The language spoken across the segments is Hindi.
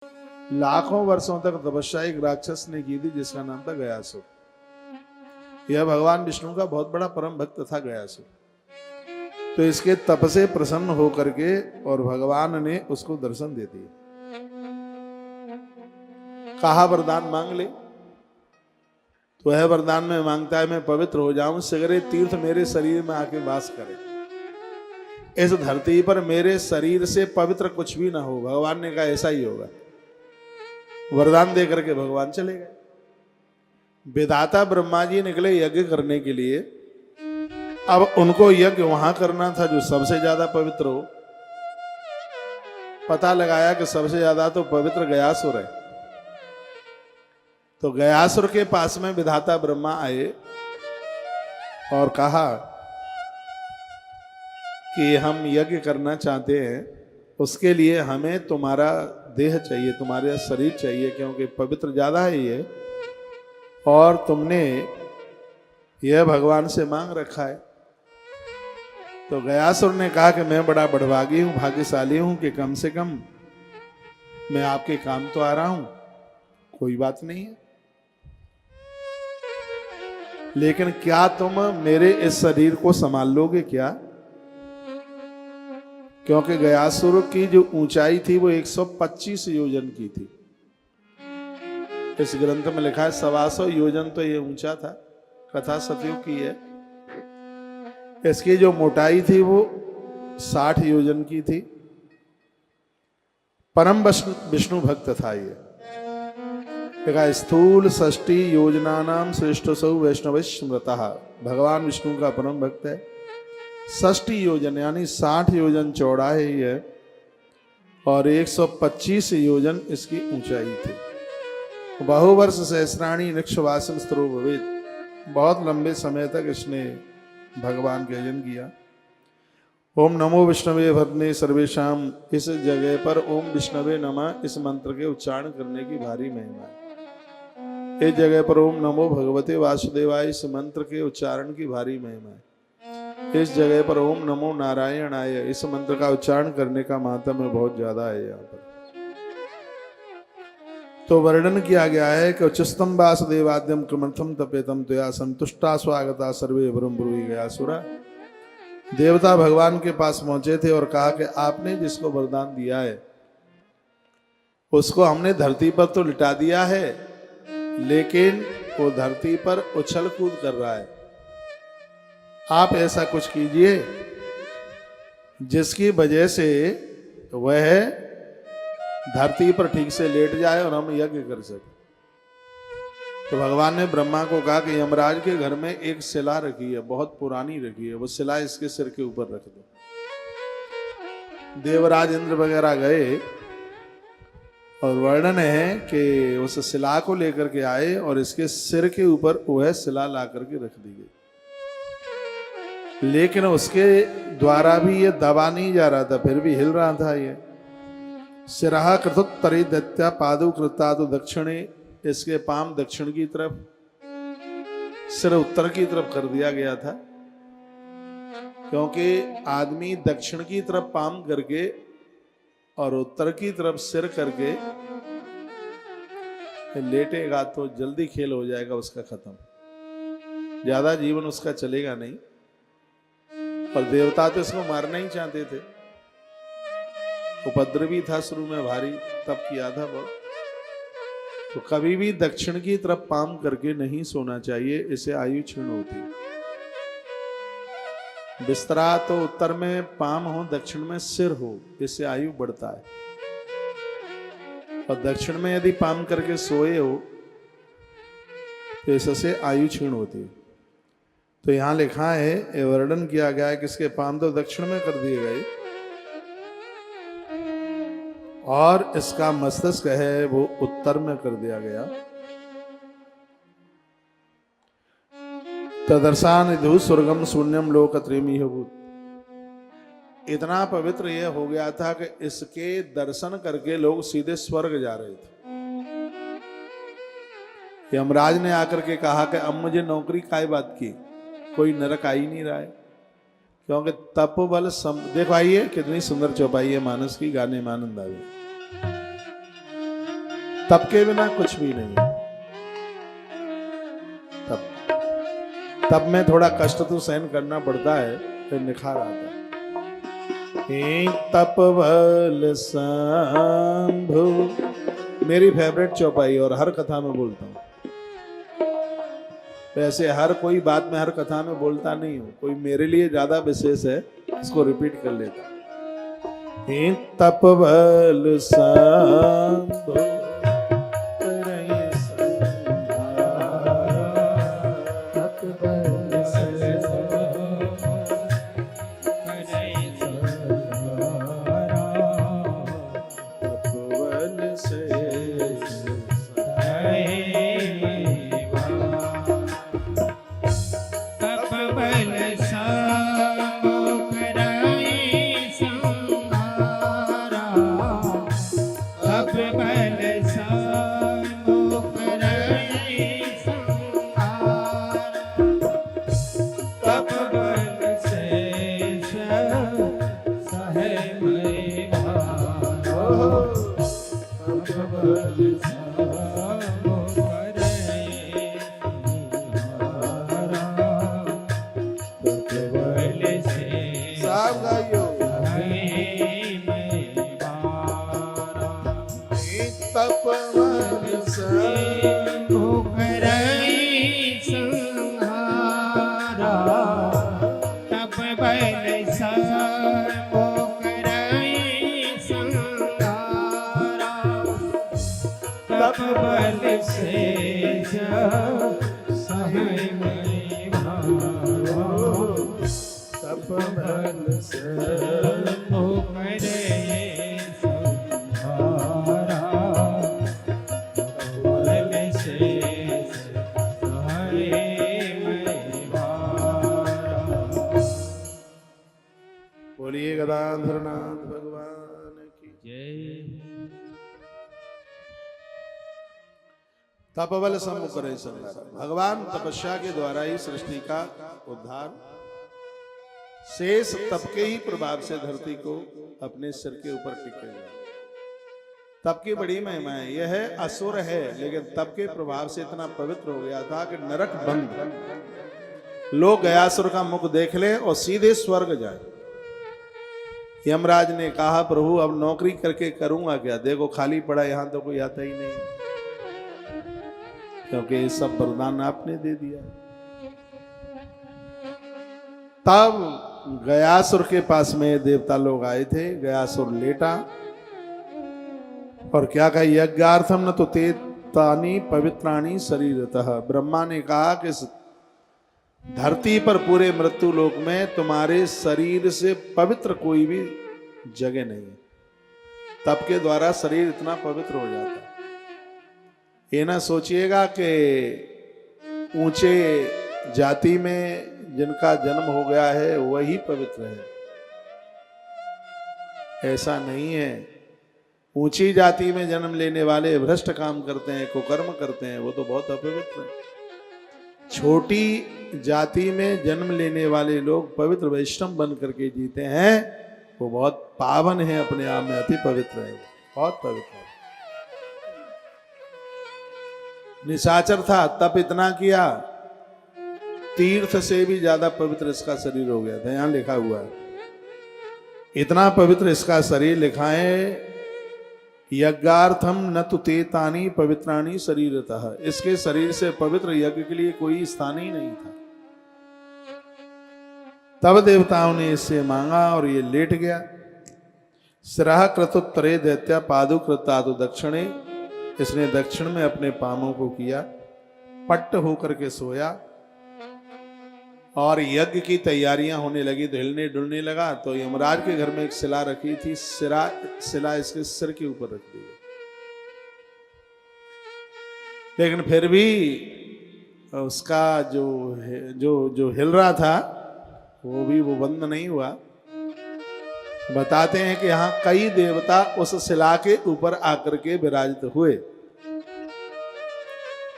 लाखों वर्षों तक तपस्या एक राक्षस ने की थी जिसका नाम था गयासुर। यह भगवान विष्णु का बहुत बड़ा परम भक्त था गयासुर। तो इसके तप से प्रसन्न होकर के और भगवान ने उसको दर्शन दे दिए। कहा वरदान मांग ले। तो वह वरदान में मांगता है मैं पवित्र हो जाऊं, सगरे तीर्थ मेरे शरीर में आके वास करे, इस धरती पर मेरे शरीर से पवित्र कुछ भी ना हो। भगवान ने कहा ऐसा ही होगा। वरदान दे करके भगवान चले गए। विधाता ब्रह्मा जी निकले यज्ञ करने के लिए। अब उनको यज्ञ वहां करना था जो सबसे ज्यादा पवित्र हो। पता लगाया कि सबसे ज्यादा तो पवित्र गयासुर है। तो गयासुर के पास में विधाता ब्रह्मा आए और कहा कि हम यज्ञ करना चाहते हैं, उसके लिए हमें तुम्हारा देह चाहिए, तुम्हारा शरीर चाहिए, क्योंकि पवित्र ज्यादा है ये, और तुमने यह भगवान से मांग रखा है। तो गयासुर ने कहा कि मैं बड़ा बड़भागी हूं, भाग्यशाली हूं कि कम से कम मैं आपके काम तो आ रहा हूं, कोई बात नहीं है, लेकिन क्या तुम मेरे इस शरीर को संभाल लोगे क्या? क्योंकि गयासुर की जो ऊंचाई थी वो 125 योजन की थी। इस ग्रंथ में लिखा है 125 योजन तो ये ऊंचा था। कथा सतयुग की है। इसकी जो मोटाई थी वो 60 योजन की थी। परम विष्णु भक्त था ये। देखा स्थूल 60 योजना नाम श्रेष्ठ सौ वैष्णव स्मृतः। भगवान विष्णु का परम भक्त है। 60 योजन यानी 60 योजन चौड़ा है ये, और 125 योजन इसकी ऊंचाई थी। बहुवर्ष सहस्राणी निक्षवासन स्तरो भवेत्। बहुत लंबे समय तक इसने भगवान का यजन किया। ओम नमो विष्णवे भरने सर्वेशाम, इस जगह पर ओम विष्णवे नमः इस मंत्र के उच्चारण करने की भारी महिमा है। इस जगह पर ओम नमो भगवते वासुदेवाय इस मंत्र के उच्चारण की भारी महिमा है। इस जगह पर ओम नमो नारायणाय इस मंत्र का उच्चारण करने का महात्म्य बहुत ज्यादा है। यहाँ पर तो वर्णन किया गया है कि उच्चस्तम वासुदेवाद्यम किमर्थम तपेतम त्वया संतुष्टा स्वागता सर्वे ब्रह्म ब्रूहि गयासुरा। देवता भगवान के पास पहुंचे थे और कहा कि आपने जिसको वरदान दिया है उसको हमने धरती पर तो लिटा दिया है, लेकिन वो धरती पर उछल कूद कर रहा है। आप ऐसा कुछ कीजिए जिसकी वजह से वह धरती पर ठीक से लेट जाए और हम यज्ञ कर सके। तो भगवान ने ब्रह्मा को कहा कि यमराज के घर में एक शिला रखी है, बहुत पुरानी रखी है, वो शिला इसके सिर के ऊपर रख दो। देवराज इंद्र वगैरह गए और वर्णन है कि उस शिला को लेकर के आए और इसके सिर के ऊपर वह शिला ला करके रख दी गई। लेकिन उसके द्वारा भी ये दबा नहीं जा रहा था, फिर भी हिल रहा था ये। सिरहा कृतोत्तरी दत्या पादु कृता तो दक्षिणे, इसके पाम दक्षिण की तरफ, सिर उत्तर की तरफ कर दिया गया था। क्योंकि आदमी दक्षिण की तरफ पाम करके और उत्तर की तरफ सिर करके लेटेगा तो जल्दी खेल हो जाएगा उसका खत्म, ज्यादा जीवन उसका चलेगा नहीं। और देवता तो इसको मारना ही चाहते थे। उपद्रवी था शुरू में, भारी तप किया था बहुत। तो कभी भी दक्षिण की तरफ पाम करके नहीं सोना चाहिए, इससे आयु क्षीण होती है। बिस्तरा तो उत्तर में पाम हो, दक्षिण में सिर हो, इससे आयु बढ़ता है। और दक्षिण में यदि पाम करके सोए हो तो इससे आयु क्षीण होती है। तो यहां लिखा है, वर्णन किया गया है कि इसके पाम तो दक्षिण में कर दिए गए और इसका मस्तिष्क है वो उत्तर में कर दिया गया। तदर्शानिधु स्वर्गम शून्यम लोकत्रयमिह भूत। इतना पवित्र यह हो गया था कि इसके दर्शन करके लोग सीधे स्वर्ग जा रहे थे। यमराज ने आकर के कहा कि अब मुझे नौकरी काय बात की, कोई नरक आ ही नहीं रहा है। क्योंकि तप बल देखो, आइए कितनी सुंदर चौपाई है मानस की, गाने में आनंद आवे। तप के बिना कुछ भी नहीं है। तब में थोड़ा कष्ट तो सहन करना पड़ता है, फिर निखार आता है। तप बल शंभु मेरी फेवरेट चौपाई और हर कथा में बोलता हूँ। वैसे हर कोई बात में हर कथा में बोलता नहीं हूँ, कोई मेरे लिए ज्यादा विशेष है, इसको रिपीट कर लेता हूँ। तप बल शंभु बोलिए गदाधरनाथ भगवान की जय। तपबल सम्मुखरे संहार, भगवान तपस्या के द्वारा ही सृष्टि का उद्धार शेष तप के ही प्रभाव से धरती को अपने सिर के ऊपर टिके। तप की बड़ी महिमा है। यह है असुर है, लेकिन तप के प्रभाव से इतना पवित्र हो गया था कि नरक बंद, लोग गयासुर का मुख देख ले और सीधे स्वर्ग जाए। यमराज ने कहा प्रभु अब नौकरी करके करूंगा क्या, देखो खाली पड़ा, यहां तो कोई आता ही नहीं, क्योंकि ये सब वरदान आपने दे दिया। तब गयासुर के पास में देवता लोग आए थे। गयासुर लेटा और क्या कहा, यज्ञार्थम न तो ते तानी पवित्राणी शरीरतः। ब्रह्मा ने कहा कि धरती पर पूरे मृत्यु लोक में तुम्हारे शरीर से पवित्र कोई भी जगह नहीं है। तप के द्वारा शरीर इतना पवित्र हो जाता है। ये ना सोचिएगा कि ऊंचे जाति में जिनका जन्म हो गया है वही पवित्र है, ऐसा नहीं है। ऊंची जाति में जन्म लेने वाले भ्रष्ट काम करते हैं, कुकर्म करते हैं, वो तो बहुत अपवित्र है। छोटी जाति में जन्म लेने वाले लोग पवित्र वैष्णव बन करके जीते हैं, वो बहुत पावन है, अपने आप में अति पवित्र है, बहुत पवित्र है। निशाचर था, तप इतना किया, तीर्थ से भी ज्यादा पवित्र इसका शरीर हो गया था। यहां लिखा हुआ है, इतना पवित्र इसका शरीर। लिखा है यज्ञार्थम न तो ते तानी पवित्राणी शरीरतः। इसके शरीर से पवित्र यज्ञ के लिए कोई स्थान ही नहीं था। तब देवताओं ने इससे मांगा और ये लेट गया। सिराह कृतोत्तरे दैत्या पादु कृतादु दक्षिणे। इसने दक्षिण में अपने पामों को किया, पट्ट होकर के सोया और यज्ञ की तैयारियां होने लगी तो हिलने डुलने लगा। तो यमराज के घर में एक शिला रखी थी, शिला इसके सिर के ऊपर रख दी। लेकिन फिर भी उसका जो हिल रहा था वो बंद नहीं हुआ। बताते हैं कि यहाँ कई देवता उस शिला के ऊपर आकर के विराजित हुए,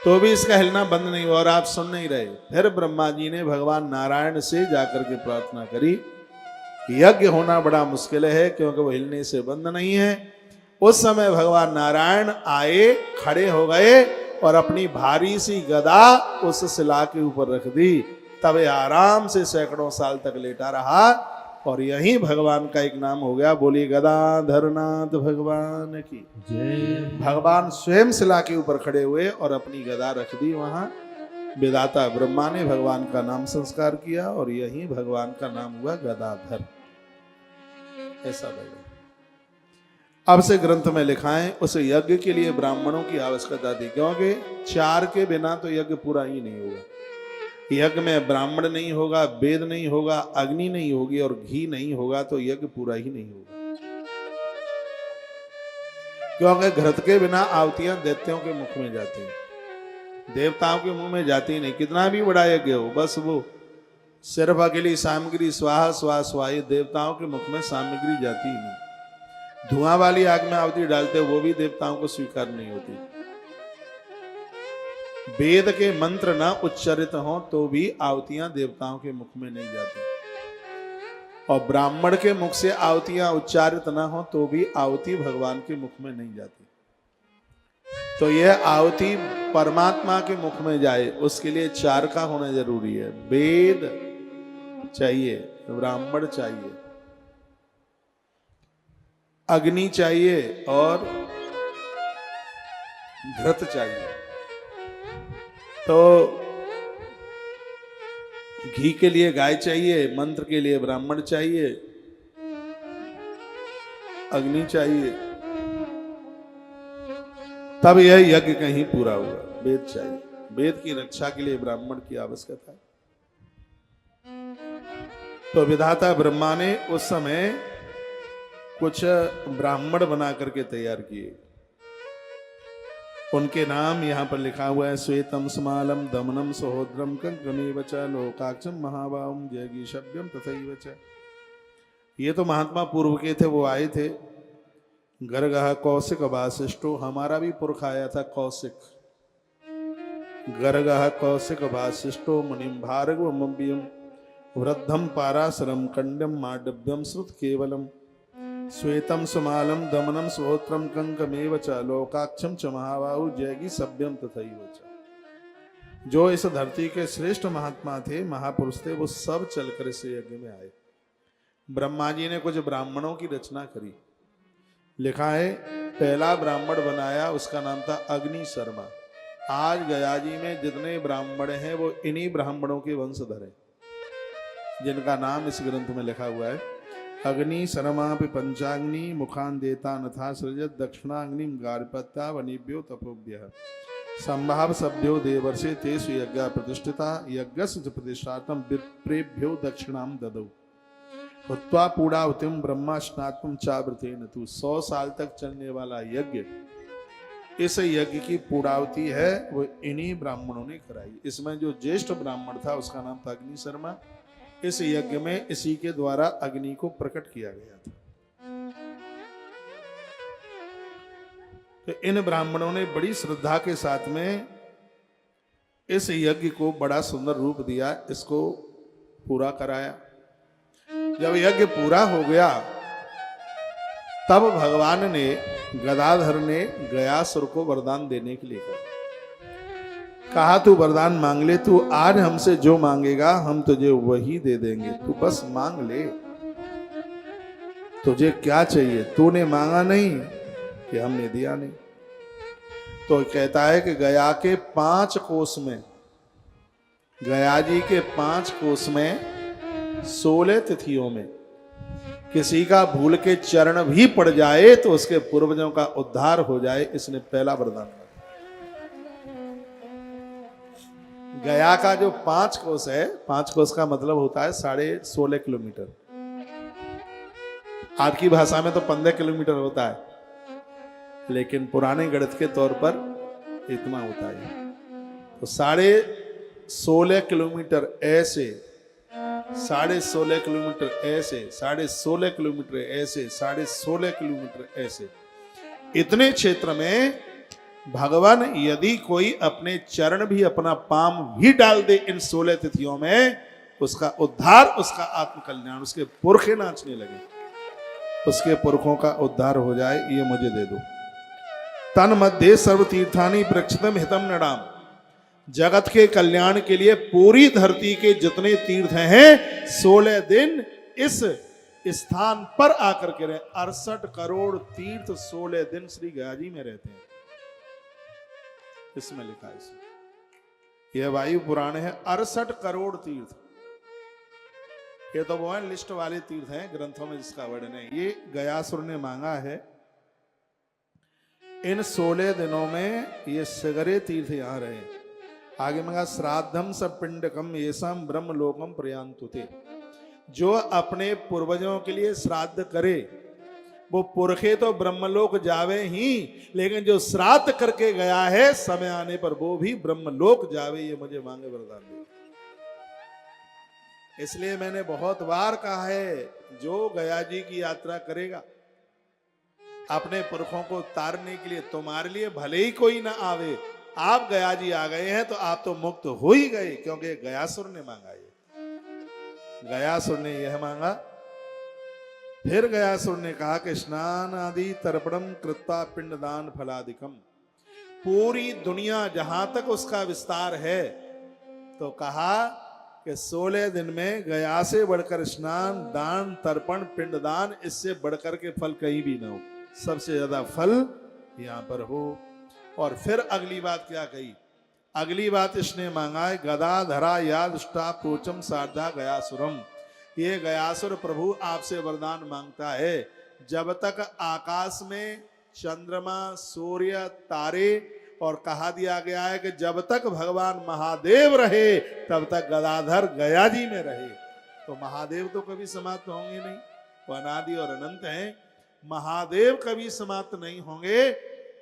तो भी इसका हिलना बंद नहीं हुआ और आप सुन नहीं रहे। फिर ब्रह्मा जी ने भगवान नारायण से जाकर के प्रार्थना करी, यज्ञ होना बड़ा मुश्किल है क्योंकि वो हिलने से बंद नहीं है, उस समय भगवान नारायण आए, खड़े हो गए और अपनी भारी सी गदा उस शिला के ऊपर रख दी। तब ये आराम से सैकड़ों साल तक लेटा रहा और यही भगवान का एक नाम हो गया। बोलिए गदाधरनाथ भगवान की जय। भगवान स्वयं शिला के ऊपर खड़े हुए और अपनी गदा रख दी वहां। विधाता ब्रह्मा ने भगवान का नाम संस्कार किया और यही भगवान का नाम हुआ गदाधर। ऐसा भगवान अब से ग्रंथ में लिखा है। उस यज्ञ के लिए ब्राह्मणों की आवश्यकता थी, क्योंकि 4 के बिना तो यज्ञ पूरा ही नहीं होगा। यज्ञ में ब्राह्मण नहीं होगा, वेद नहीं होगा, अग्नि नहीं होगी और घी नहीं होगा तो यज्ञ पूरा ही नहीं होगा। क्योंकि घृत के बिना आहुतियां दैत्यों के मुख में जाती हैं, देवताओं के मुंह में जाती नहीं। कितना भी बड़ा यज्ञ हो, बस वो सिर्फ अकेली सामग्री स्वाहा स्वाहा स्वाहा, ये देवताओं के मुख में सामग्री जाती ही नहीं। धुआं वाली आग में आहुति डालते वो भी देवताओं को स्वीकार नहीं होती। वेद के मंत्र न उच्चारित हो तो भी आहुतियां देवताओं के मुख में नहीं जाती, और ब्राह्मण के मुख से आहुतियां उच्चारित न हो तो भी आहुति भगवान के मुख में नहीं जाती। तो यह आहुति परमात्मा के मुख में जाए उसके लिए 4 का होना जरूरी है। वेद चाहिए, ब्राह्मण चाहिए, अग्नि चाहिए और घृत चाहिए। तो घी के लिए गाय चाहिए, मंत्र के लिए ब्राह्मण चाहिए, अग्नि चाहिए, तब यह यज्ञ कहीं पूरा हुआ। वेद चाहिए, वेद की रक्षा के लिए ब्राह्मण की आवश्यकता है। तो विधाता ब्रह्मा ने उस समय कुछ ब्राह्मण बना करके तैयार किए। उनके नाम यहां पर लिखा हुआ है। श्वेतम स्मालम दमनम सहोद्रम कंकमेव च लोकाक्षम महाबाहुम जयगीशभ्यम तथैव च। ये तो महात्मा पूर्व के थे, वो आए थे। गर्गः कौशिक वासिष्ठो, हमारा भी पुरख आया था कौशिक। गर्गः कौशिक वासिष्ठो मुनिम भार्गवमव्यम वृद्धम पाराशरम कंडम माडव्यम श्रुत केवलम श्वेतम सुमालम दमनम सहोत्रम कंकमेव च लोकाक्षम च महाबाहु जयगी सभ्यम तथैव च। जो इस धरती के श्रेष्ठ महात्मा थे, महापुरुष थे, वो सब चलकर इस यज्ञ में आए। ब्रह्मा जी ने कुछ ब्राह्मणों की रचना करी। लिखा है पहला ब्राह्मण बनाया, उसका नाम था अग्नि शर्मा। आज गया जी में जितने ब्राह्मण हैं वो इन्हीं ब्राह्मणों के वंशधर हैं, जिनका नाम इस ग्रंथ में लिखा हुआ है। अग्नि शर्मापि पंचाग्नि मुखान देता नथा सृजत दक्षिणाग्निम गार्पत्या वनिभ्यो तपोभ्यः संभाव सभ्यो देवर्षे तेषु यज्ञ प्रतिष्ठिता यज्ञस्य प्रतिष्ठार्थं विप्रेभ्यो दक्षिणाम ददौ हुत्वा पूर्णाहुतिम ब्रह्मा स्नातुम चावृतेन तु। 100 साल तक चलने वाला यज्ञ, इस यज्ञ की पूर्णाहुति है वो इन्हीं ब्राह्मणों ने कराई। इसमें जो ज्येष्ठ ब्राह्मण था उसका नाम था अग्नि शर्मा। इस यज्ञ में इसी के द्वारा अग्नि को प्रकट किया गया था। तो इन ब्राह्मणों ने बड़ी श्रद्धा के साथ में इस यज्ञ को बड़ा सुंदर रूप दिया, इसको पूरा कराया। जब यज्ञ पूरा हो गया तब भगवान ने, गदाधर ने गयासुर को वरदान देने के लिए कहा तू वरदान मांग ले, तू आज हमसे जो मांगेगा हम तुझे वही दे देंगे, तू बस मांग ले। तुझे क्या चाहिए? तूने मांगा नहीं कि हमने दिया नहीं। तो कहता है कि गया के 5 कोस में, गया जी के 5 कोस में 16 तिथियों में किसी का भूल के चरण भी पड़ जाए तो उसके पूर्वजों का उद्धार हो जाए, इसने पहला वरदान। गया का जो 5 कोस है, 5 कोस का मतलब होता है 16.5 किलोमीटर। आज की भाषा में तो 15 किलोमीटर होता है, लेकिन पुराने गणित के तौर पर इतना होता है। तो 16.5 किलोमीटर ऐसे, 16.5 किलोमीटर ऐसे, 16.5 किलोमीटर ऐसे, 16.5 किलोमीटर ऐसे, इतने क्षेत्र में भगवान यदि कोई अपने चरण भी, अपना पाम भी डाल दे इन 16 तिथियों में, उसका उद्धार, उसका आत्मकल्याण, उसके पुरखे नाचने लगे। उसके पुरखों का उद्धार हो जाए, ये मुझे दे दो। तन मध्य सर्व तीर्थानि प्रक्षितम हितम नडाम, जगत के कल्याण के लिए पूरी धरती के जितने तीर्थ हैं 16 दिन इस स्थान पर आकर के रहे। 68 करोड़ तीर्थ 16 दिन श्री गया जी में रहते हैं। इसमें लिखा है, इसमें यह वायु पुराण है। 68 करोड़ तीर्थ, ये तो वो है लिस्ट वाले तीर्थ हैं ग्रंथों में जिसका वर्णन है। ये गयासुर ने मांगा है। इन 16 दिनों में ये सगरे तीर्थ यहां रहे। आगे मांगा श्राद्धम सब पिंडकम येषाम ब्रह्म लोकम प्रयांतुते, जो अपने पूर्वजों के लिए श्राद्ध करे वो पुरखे तो ब्रह्मलोक जावे ही, लेकिन जो श्राद्ध करके गया है समय आने पर वो भी ब्रह्मलोक जावे। ये मुझे मांगे वरदान दे। इसलिए मैंने बहुत बार कहा है, जो गया जी की यात्रा करेगा अपने पुरखों को तारने के लिए, तुम्हारे लिए भले ही कोई ना आवे, आप गया जी आ गए हैं तो आप तो मुक्त हो ही गए, क्योंकि गयासुर ने मांगा। ये गयासुर ने यह मांगा। फिर गयासुर ने कहा कि स्नान आदि तर्पणम कृत्वा पिंडदान फलादिकम, पूरी दुनिया जहां तक उसका विस्तार है, तो कहा कि 16 दिन में गया से बढ़कर स्नान दान तर्पण पिंडदान, इससे बढ़कर के फल कहीं भी ना हो, सबसे ज्यादा फल यहां पर हो। और फिर अगली बात क्या कही? अगली बात इसने मांगा है, गदाधरा यादुष्टा प्रोचम सारधा गयासुरम। ये गयासुर प्रभु आपसे वरदान मांगता है, जब तक आकाश में चंद्रमा सूर्य तारे, और कहा दिया गया है कि जब तक भगवान महादेव रहे तब तक गदाधर गया जी में रहे। तो महादेव तो कभी समाप्त होंगे नहीं, वो अनादि और अनंत हैं। महादेव कभी समाप्त नहीं होंगे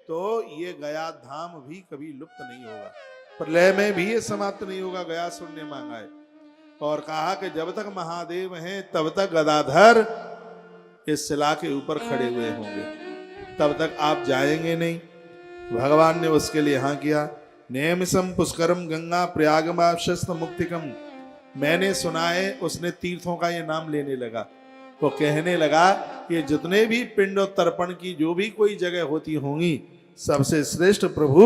तो ये गया धाम भी कभी लुप्त नहीं होगा, प्रलय में भी ये समाप्त नहीं होगा। गयासुर ने मांगा है और कहा कि जब तक महादेव हैं तब तक गदाधर इस शिला के ऊपर खड़े हुए होंगे, तब तक आप जाएंगे नहीं। भगवान ने उसके लिए हाँ किया। नेमिसम पुष्करम गंगा प्रयागमा शस्त मुक्तिकम, मैंने सुना है उसने तीर्थों का ये नाम लेने लगा। वो कहने लगा ये जितने भी पिंड और तर्पण की जो भी कोई जगह होती होंगी, सबसे श्रेष्ठ प्रभु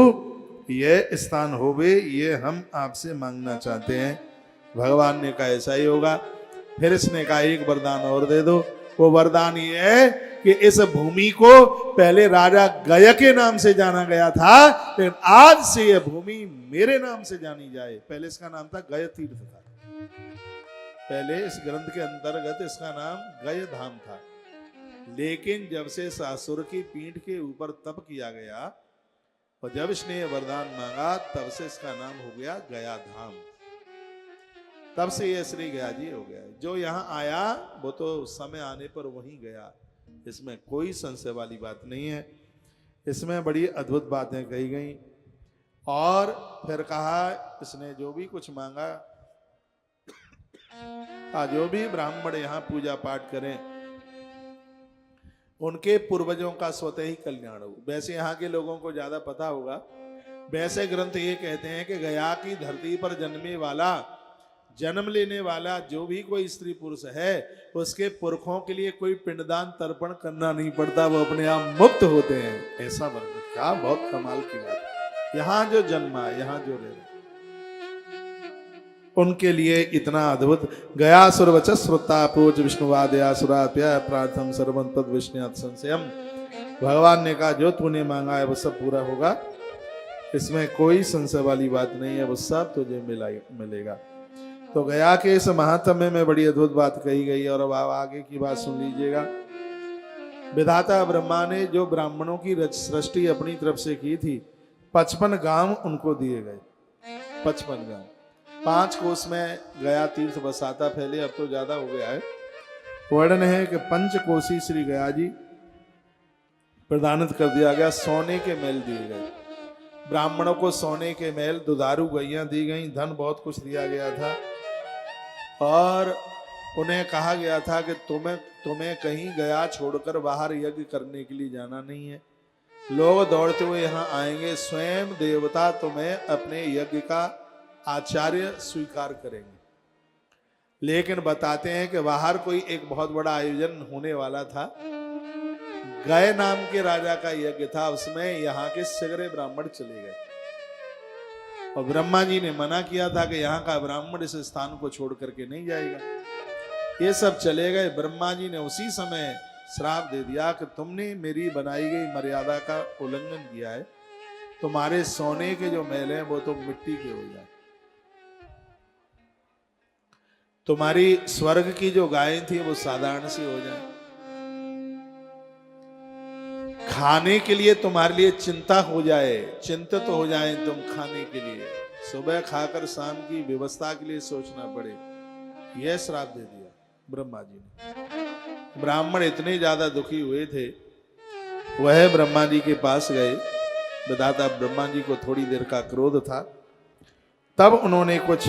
ये स्थान होवे, ये हम आपसे मांगना चाहते हैं। भगवान ने कहा ऐसा ही होगा। फिर इसने कहा एक वरदान और दे दो। वो वरदान ये है कि इस भूमि को पहले राजा गय के नाम से जाना गया था, लेकिन आज से यह भूमि मेरे नाम से जानी जाए। पहले इसका नाम था गय तीर्थ था, पहले इस ग्रंथ के अंतर्गत इसका नाम गय धाम था, लेकिन जब से सासुर की पीठ के ऊपर तप किया गया और जब इसने वरदान मांगा तब से इसका नाम हो गया गया धाम। तब से ये श्री गया जी हो गया। जो यहाँ आया वो तो समय आने पर वहीं गया, इसमें कोई संशय वाली बात नहीं है। इसमें बड़ी अद्भुत बातें कही गई। और फिर कहा इसने जो भी कुछ मांगा, जो भी ब्राह्मण यहाँ पूजा पाठ करें उनके पूर्वजों का स्वतः ही कल्याण हो। वैसे यहाँ के लोगों को ज्यादा पता होगा, वैसे ग्रंथ ये कहते हैं कि गया की धरती पर जन्म लेने वाला जो भी कोई स्त्री पुरुष है, उसके पुरखों के लिए कोई पिंडदान तर्पण करना नहीं पड़ता, वो अपने आप मुक्त होते हैं। ऐसा वर्णन, क्या बहुत कमाल की बात। यहाँ जो जन्मा, यहाँ जो रहे, उनके लिए इतना अद्भुत। गया सुरवच श्रुता प्रोच विष्णुवादयासुराप्य प्रार्थम सर्वं तद विष्णुयात् संशयम। भगवान ने कहा जो तूने मांगा है वो सब पूरा होगा, इसमें कोई संशय वाली बात नहीं है, वो सब तुझे मिलेगा। तो गया के इस महात्म्य में बड़ी अद्भुत बात कही गई। और अब आगे की बात सुन लीजिएगा। विधाता ब्रह्मा ने जो ब्राह्मणों की सृष्टि अपनी तरफ से की थी, 55 गांव उनको दिए गए। 55 गांव, 5 कोस में गया तीर्थ बसाता पहले, अब तो ज्यादा हो गया है। वर्णन है कि 5 कोसी श्री गया जी प्रदानित कर दिया गया। सोने के महल दिए गए ब्राह्मणों को, सोने के महल, दुधारू गैयां दी गई, धन बहुत कुछ दिया गया था। और उन्हें कहा गया था कि तुम्हें कहीं गया छोड़कर बाहर यज्ञ करने के लिए जाना नहीं है। लोग दौड़ते हुए यहाँ आएंगे, स्वयं देवता तुम्हें अपने यज्ञ का आचार्य स्वीकार करेंगे। लेकिन बताते हैं कि बाहर कोई एक बहुत बड़ा आयोजन होने वाला था, गए नाम के राजा का यज्ञ था, उसमें यहाँ के सगरे ब्राह्मण चले गए और ब्रह्मा जी ने मना किया था कि यहाँ का ब्राह्मण इस स्थान को छोड़ करके नहीं जाएगा। ये सब चले गए। ब्रह्मा जी ने उसी समय श्राप दे दिया कि तुमने मेरी बनाई गई मर्यादा का उल्लंघन किया है, तुम्हारे सोने के जो महल हैं वो तो मिट्टी के हो जाए, तुम्हारी स्वर्ग की जो गायें थी वो साधारण सी हो जाए, खाने के लिए तुम्हारे लिए चिंता हो जाए, चिंतित हो जाए तुम खाने के लिए, सुबह खाकर शाम की व्यवस्था के लिए सोचना पड़े। यह श्राप दे दिया ब्रह्मा जी ने। ब्राह्मण इतने ज्यादा दुखी हुए थे, वह ब्रह्मा जी के पास गए। विधाता ब्रह्मा जी को थोड़ी देर का क्रोध था, तब उन्होंने कुछ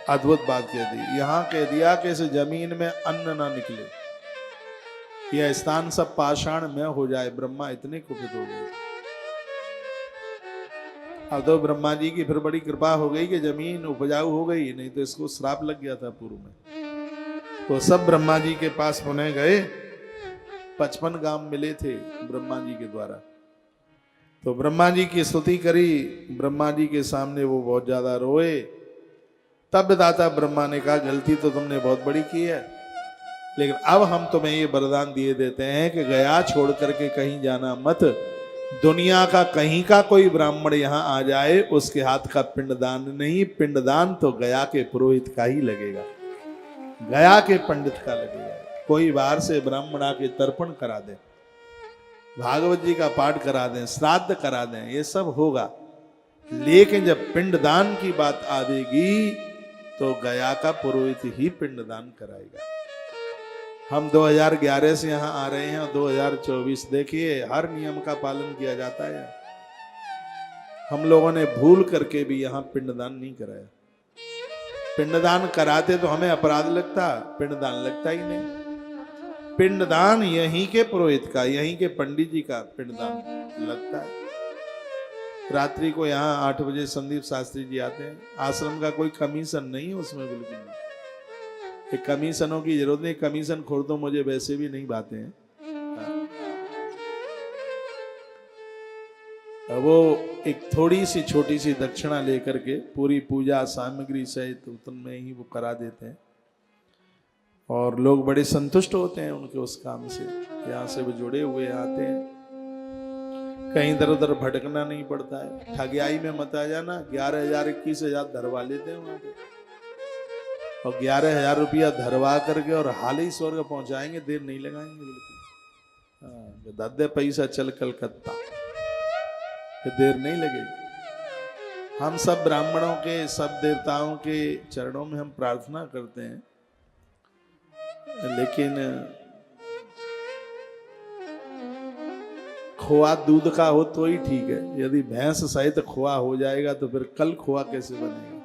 अद्भुत बात कह दी। यहां कह दिया कि इस जमीन में अन्न ना निकले, यह स्थान सब पाषाण में हो जाए। ब्रह्मा इतने कुपित हो गए। अब तो ब्रह्मा जी की फिर बड़ी कृपा हो गई कि जमीन उपजाऊ हो गई, नहीं तो इसको श्राप लग गया था पूर्व में। तो सब ब्रह्मा जी के पास पुनः गए। 55 गांव मिले थे ब्रह्मा जी के द्वारा। तो ब्रह्मा जी की स्तुति करी। ब्रह्मा जी के सामने वो बहुत ज्यादा रोए। तब विधाता ब्रह्मा ने कहा, गलती तो तुमने बहुत बड़ी की है, लेकिन अब हम तुम्हें ये वरदान दिए देते हैं कि गया छोड़ करके कहीं जाना मत। दुनिया का कहीं का कोई ब्राह्मण यहाँ आ जाए, उसके हाथ का पिंडदान नहीं, पिंडदान तो गया के पुरोहित का ही लगेगा, गया के पंडित का लगेगा। कोई बाहर से ब्राह्मण आके तर्पण करा दे, भागवत जी का पाठ करा दें, श्राद्ध करा दें, ये सब होगा, लेकिन जब पिंडदान की बात आवेगी तो गया का पुरोहित ही पिंडदान कराएगा। हम 2011 से यहाँ आ रहे हैं और 2024 देखिए हर नियम का पालन किया जाता है। हम लोगों ने भूल करके भी यहाँ पिंडदान नहीं कराया। पिंडदान कराते तो हमें अपराध लगता, पिंडदान लगता ही नहीं। पिंडदान यहीं के पुरोहित का, यहीं के पंडित जी का पिंडदान लगता है। रात्रि को यहाँ 8 बजे संदीप शास्त्री जी आते हैं। आश्रम का कोई कमीशन नहीं है उसमें, बिल्कुल नहीं। एक कमीशनों की जरूरत नहीं, कमीशन खोर तो मुझे वैसे भी नहीं भाते हैं। वो एक थोड़ी सी छोटी सी दक्षिणा लेकर के पूरी पूजा सामग्री सहित उतने ही वो करा देते हैं और लोग बड़े संतुष्ट होते हैं उनके उस काम से। यहाँ से वो जुड़े हुए आते हैं, कहीं इधर उधर भटकना नहीं पड़ता है। ठगियाई में मत आ जाना। 11,000 21,000 धरवा लेते हैं वहां पे, और 11,000 रुपया धरवा करके और हाल ही स्वर्ग पहुंचाएंगे, देर नहीं लगाएंगे बिल्कुल। दादे पैसा चल कलकत्ता, फिर देर नहीं लगेगी। हम सब ब्राह्मणों के, सब देवताओं के चरणों में हम प्रार्थना करते हैं, लेकिन खोआ दूध का हो तो ही ठीक है। यदि भैंस सहित खोआ हो जाएगा तो फिर कल खोआ कैसे बनेगा।